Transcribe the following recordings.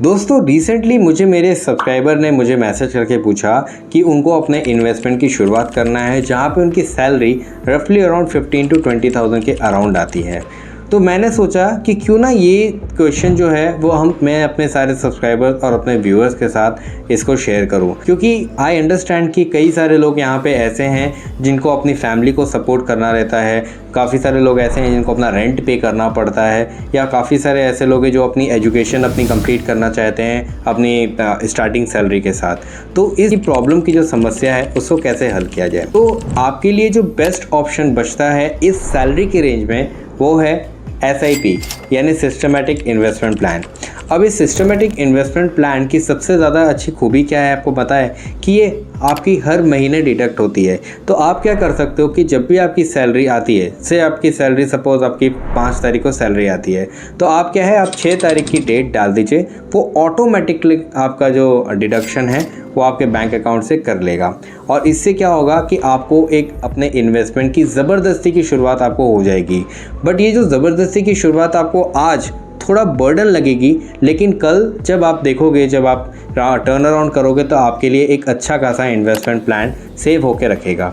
दोस्तों रिसेंटली मुझे मेरे सब्सक्राइबर ने मुझे मैसेज करके पूछा कि उनको अपने इन्वेस्टमेंट की शुरुआत करना है जहां पे उनकी सैलरी रफली अराउंड 15 to 20,000 के अराउंड आती है। तो मैंने सोचा कि क्यों ना ये क्वेश्चन जो है वो मैं अपने सारे सब्सक्राइबर्स और अपने व्यूअर्स के साथ इसको शेयर करूं, क्योंकि आई अंडरस्टैंड कि कई सारे लोग यहाँ पे ऐसे हैं जिनको अपनी फैमिली को सपोर्ट करना रहता है, काफ़ी सारे लोग ऐसे हैं जिनको अपना रेंट पे करना पड़ता है, या काफ़ी सारे ऐसे लोग हैं जो अपनी एजुकेशन अपनी कंप्लीट करना चाहते हैं अपनी स्टार्टिंग सैलरी के साथ। तो इस प्रॉब्लम की जो समस्या है उसको कैसे हल किया जाए, तो आपके लिए जो बेस्ट ऑप्शन बचता है इस सैलरी के रेंज में वो है SIP यानी सिस्टमेटिक इन्वेस्टमेंट प्लान। अब इस सिस्टमेटिक इन्वेस्टमेंट प्लान की सबसे ज़्यादा अच्छी खूबी क्या है आपको पता है कि ये आपकी हर महीने डिडक्ट होती है। तो आप क्या कर सकते हो कि जब भी आपकी सैलरी आती है, से आपकी सैलरी सपोज आपकी 5 तारीख को सैलरी आती है, तो आप क्या है आप 6 तारीख की डेट डाल दीजिए, वो ऑटोमेटिकली आपका जो डिडक्शन है वो आपके बैंक अकाउंट से कर लेगा। और इससे क्या होगा कि आपको एक अपने इन्वेस्टमेंट की ज़बरदस्ती की शुरुआत आपको हो जाएगी। बट ये जो ज़बरदस्ती की शुरुआत आपको आज थोड़ा बर्डन लगेगी, लेकिन कल जब आप देखोगे, जब आप टर्न अराउंड करोगे तो आपके लिए एक अच्छा खासा इन्वेस्टमेंट प्लान सेव होके रखेगा।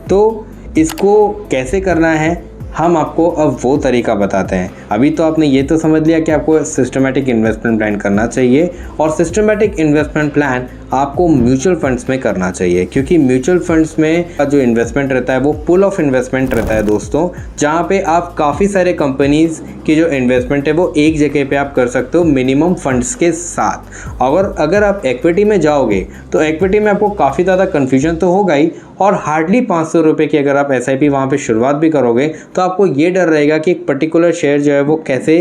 तो इसको कैसे करना है हम आपको अब वो तरीका बताते हैं। अभी तो आपने ये तो समझ लिया कि आपको सिस्टमेटिक इन्वेस्टमेंट प्लान करना चाहिए, और सिस्टमेटिक इन्वेस्टमेंट प्लान आपको म्यूचुअल फंड्स में करना चाहिए, क्योंकि म्यूचुअल फंड्स में जो इन्वेस्टमेंट रहता है वो पुल ऑफ इन्वेस्टमेंट रहता है दोस्तों, जहाँ पे आप काफ़ी सारे कंपनीज़ की जो इन्वेस्टमेंट है वो एक जगह पे आप कर सकते हो मिनिमम फंड्स के साथ। अगर आप इक्विटी में जाओगे तो इक्विटी में आपको काफ़ी ज़्यादा कन्फ्यूजन तो होगा ही, और हार्डली 500 रुपये की अगर आप SIP वहाँ पे शुरुआत भी करोगे तो आपको ये डर रहेगा कि एक पर्टिकुलर शेयर जो है वो कैसे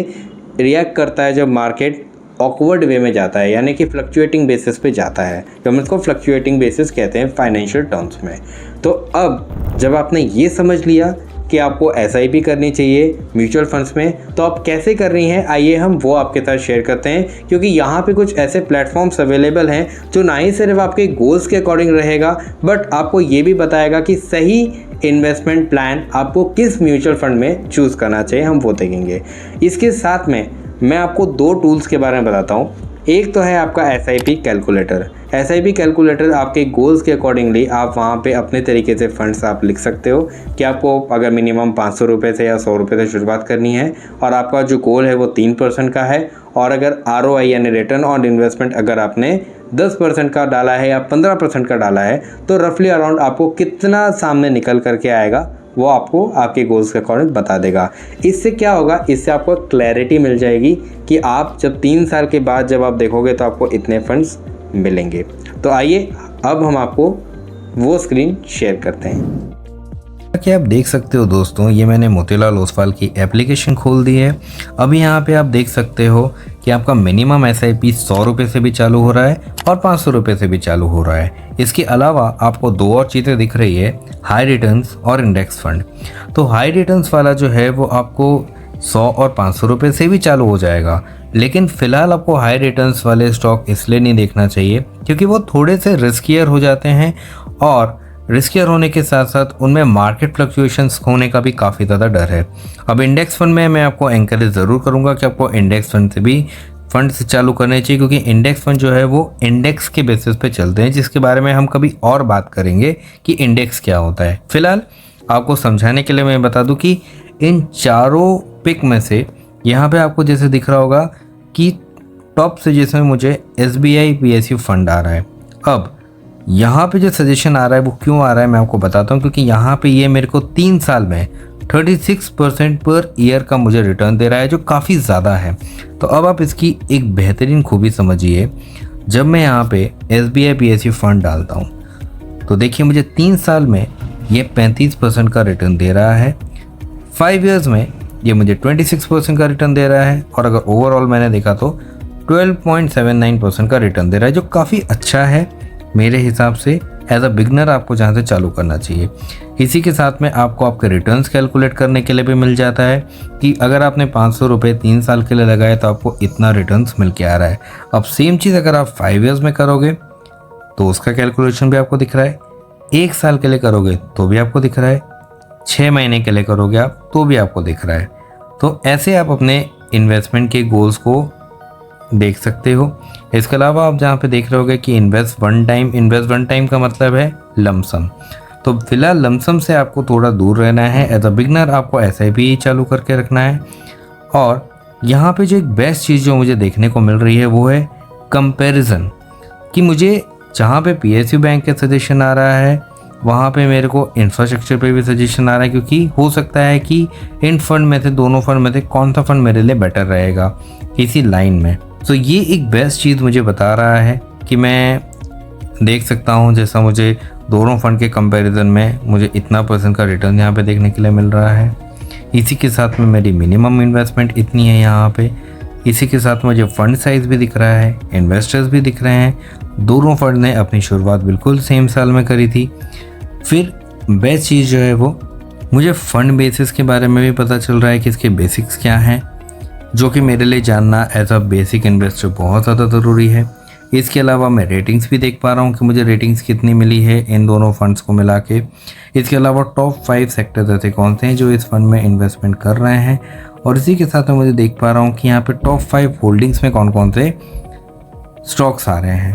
रिएक्ट करता है जब मार्केट ऑकवर्ड वे में जाता है, यानी कि फ्लक्चुएटिंग बेसिस पे जाता है, जो हम इसको फ्लक्चुएटिंग बेसिस कहते हैं फाइनेंशियल टर्म्स में। तो अब जब आपने ये समझ लिया कि आपको SIP करनी चाहिए म्यूचुअल फंड्स में, तो आप कैसे कर रही हैं आइए हम वो आपके साथ शेयर करते हैं, क्योंकि यहाँ पे कुछ ऐसे प्लेटफॉर्म्स अवेलेबल हैं जो ना ही सिर्फ आपके गोल्स के अकॉर्डिंग रहेगा, बट आपको ये भी बताएगा कि सही इन्वेस्टमेंट प्लान आपको किस म्यूचुअल फंड में चूज़ करना चाहिए, हम वो देखेंगे। इसके साथ में मैं आपको 2 टूल्स के बारे में बताता हूँ। एक तो है आपका SIP कैलकुलेटर। SIP कैलकुलेटर आपके गोल्स के अकॉर्डिंगली आप वहाँ पे अपने तरीके से फंड्स आप लिख सकते हो कि आपको अगर मिनिमम 500 रुपये से या 100 रुपये से शुरुआत करनी है, और आपका जो गोल है वो 3% का है, और अगर ROI यानी रिटर्न ऑन इन्वेस्टमेंट अगर आपने 10% का डाला है या 15% का डाला है, तो रफली अराउंड आपको कितना सामने निकल करके आएगा वो आपको आपके गोल्स के अकॉर्डिंग बता देगा। इससे क्या होगा, इससे आपको क्लैरिटी मिल जाएगी कि आप जब 3 साल के बाद जब आप देखोगे तो आपको इतने फंड्स मिलेंगे। तो आइए अब हम आपको वो स्क्रीन शेयर करते हैं। कि आप देख सकते हो दोस्तों, ये मैंने मोतीलाल ओसवाल की एप्लीकेशन खोल दी है। अभी यहाँ पे आप देख सकते हो कि आपका मिनिमम SIP 100 रुपये से भी चालू हो रहा है और 500 रुपये से भी चालू हो रहा है। इसके अलावा आपको 2 और चीज़ें दिख रही है, हाई रिटर्न्स और इंडेक्स फंड। तो हाई रिटर्न्स वाला जो है वो आपको 100 और 500 रुपये से भी चालू हो जाएगा, लेकिन फ़िलहाल आपको हाई रिटर्न्स वाले स्टॉक इसलिए नहीं देखना चाहिए क्योंकि वो थोड़े से रिस्कियर हो जाते हैं, और रिस्कियर होने के साथ साथ उनमें मार्केट फ्लक्चुएशंस होने का भी काफ़ी ज़्यादा डर है। अब इंडेक्स फंड में मैं आपको एनकरेज ज़रूर करूँगा कि आपको इंडेक्स फंड से भी फंड्स चालू करने चाहिए, क्योंकि इंडेक्स फंड जो है वो इंडेक्स के बेसिस पे चलते हैं, जिसके बारे में हम कभी और बात करेंगे कि इंडेक्स क्या होता है। फिलहाल आपको समझाने के लिए मैं बता दूं कि इन चारों पिक में से यहाँ पे आपको जैसे दिख रहा होगा कि टॉप सजेशन में मुझे SBI PSU फंड आ रहा है। अब यहाँ पे जो सजेशन आ रहा है वो क्यों आ रहा है मैं आपको बताता हूँ, क्योंकि यहाँ पे ये मेरे को 3 साल में 36% पर ईयर का मुझे रिटर्न दे रहा है, जो काफ़ी ज़्यादा है। तो अब आप इसकी एक बेहतरीन खूबी समझिए। जब मैं यहाँ पे SBI PSU फंड डालता हूँ तो देखिए मुझे 3 साल में ये 35% का रिटर्न दे रहा है, 5 इयर्स में ये मुझे 26% का रिटर्न दे रहा है, और अगर ओवरऑल मैंने देखा तो 12.79% का रिटर्न दे रहा है, जो काफ़ी अच्छा है मेरे हिसाब से। एज अ बिगनर आपको जहाँ से चालू करना चाहिए। इसी के साथ में आपको आपके रिटर्न्स कैलकुलेट करने के लिए भी मिल जाता है कि अगर आपने 500 रुपये 3 साल के लिए लगाए तो आपको इतना रिटर्न्स मिल के आ रहा है। अब सेम चीज़ अगर आप 5 इयर्स में करोगे तो उसका कैलकुलेशन भी आपको दिख रहा है, 1 साल के लिए करोगे तो भी आपको दिख रहा है, 6 महीने के लिए करोगे आप तो भी आपको दिख रहा है। तो ऐसे आप अपने इन्वेस्टमेंट के गोल्स को देख सकते हो। इसके अलावा आप जहाँ पे देख रहे होगे कि इन्वेस्ट वन टाइम का मतलब है लमसम। तो फिलहाल लमसम से आपको थोड़ा दूर रहना है। एज अ बिगनर आपको SIP चालू करके रखना है। और यहाँ पे जो एक बेस्ट चीज़ जो मुझे देखने को मिल रही है वो है कंपैरिजन, कि मुझे जहाँ पे PSU बैंक का सजेशन आ रहा है वहाँ पे मेरे को इंफ्रास्ट्रक्चर पे भी सजेशन आ रहा है, क्योंकि हो सकता है कि इन फंड में से, दोनों फंड में से कौन सा फंड मेरे लिए बेटर रहेगा इसी लाइन में। तो ये एक बेस्ट चीज़ मुझे बता रहा है कि मैं देख सकता हूँ जैसा मुझे दोनों फंड के कंपैरिजन में मुझे इतना % का रिटर्न यहाँ पे देखने के लिए मिल रहा है। इसी के साथ में मेरी मिनिमम इन्वेस्टमेंट इतनी है यहाँ पे। इसी के साथ मुझे फंड साइज़ भी दिख रहा है, इन्वेस्टर्स भी दिख रहे हैं। दोनों फंड ने अपनी शुरुआत बिल्कुल सेम साल में करी थी। फिर बेस्ट चीज़ जो है वो मुझे फ़ंड बेसिस के बारे में भी पता चल रहा है कि इसके बेसिक्स क्या हैं, जो कि मेरे लिए जानना एज अ बेसिक इन्वेस्टर बहुत ज़्यादा ज़रूरी है। इसके अलावा मैं रेटिंग्स भी देख पा रहा हूँ कि मुझे रेटिंग्स कितनी मिली है इन दोनों फंड्स को मिला के। इसके अलावा टॉप 5 सेक्टर्स ऐसे कौन से हैं जो इस फंड में इन्वेस्टमेंट कर रहे हैं, और इसी के साथ में मुझे देख पा रहा हूँ कि यहाँ पे टॉप 5 होल्डिंग्स में कौन कौन से स्टॉक्स आ रहे हैं।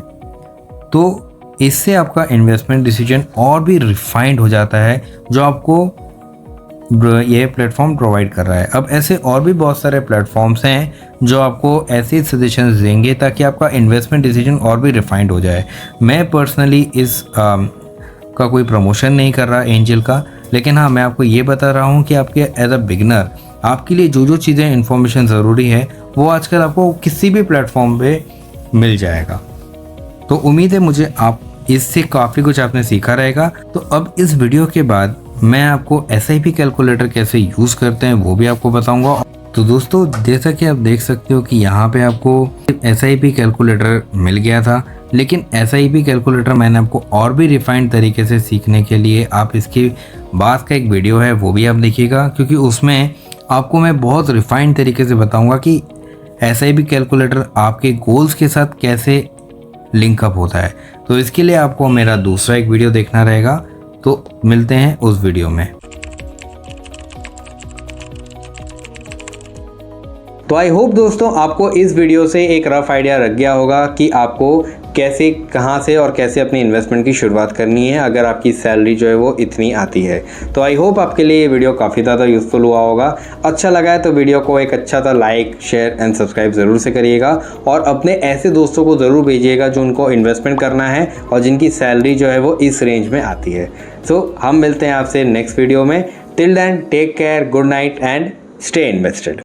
तो इससे आपका इन्वेस्टमेंट डिसीजन और भी रिफाइंड हो जाता है, जो आपको ये प्लेटफॉर्म प्रोवाइड कर रहा है। अब ऐसे और भी बहुत सारे प्लेटफॉर्म्स हैं जो आपको ऐसे सजेशंस देंगे ताकि आपका इन्वेस्टमेंट डिसीजन और भी रिफाइंड हो जाए। मैं पर्सनली इस का कोई प्रमोशन नहीं कर रहा एंजल का, लेकिन हाँ मैं आपको ये बता रहा हूँ कि आपके एज अ बिगनर आपके लिए जो जो चीज़ें इन्फॉर्मेशन ज़रूरी है वो आजकल आपको किसी भी प्लेटफॉर्म पे मिल जाएगा। तो उम्मीद है मुझे आप इससे काफ़ी कुछ आपने सीखा रहेगा। तो अब इस वीडियो के बाद मैं आपको SIP कैलकुलेटर कैसे यूज़ करते हैं वो भी आपको बताऊंगा। तो दोस्तों जैसा कि आप देख सकते हो कि यहाँ पे आपको SIP कैलकुलेटर मिल गया था, लेकिन SIP कैलकुलेटर मैंने आपको और भी रिफाइंड तरीके से सीखने के लिए आप इसके बाद का एक वीडियो है वो भी आप देखिएगा, क्योंकि उसमें आपको मैं बहुत रिफाइंड तरीके से बताऊँगा कि SIP कैलकुलेटर आपके गोल्स के साथ कैसे लिंकअप होता है। तो इसके लिए आपको मेरा दूसरा एक वीडियो देखना रहेगा। तो मिलते हैं उस वीडियो में। तो आई होप दोस्तों आपको इस वीडियो से एक रफ आइडिया लग गया होगा कि आपको कैसे, कहां से और कैसे अपनी इन्वेस्टमेंट की शुरुआत करनी है अगर आपकी सैलरी जो है वो इतनी आती है। तो आई होप आपके लिए ये वीडियो काफ़ी ज़्यादा यूज़फुल हुआ होगा। अच्छा लगा है तो वीडियो को एक अच्छा सा लाइक, शेयर एंड सब्सक्राइब ज़रूर से करिएगा, और अपने ऐसे दोस्तों को ज़रूर भेजिएगा जो उनको इन्वेस्टमेंट करना है और जिनकी सैलरी जो है वो इस रेंज में आती है। सो हम मिलते हैं आपसे नेक्स्ट वीडियो में। Till then take care, good night and stay invested.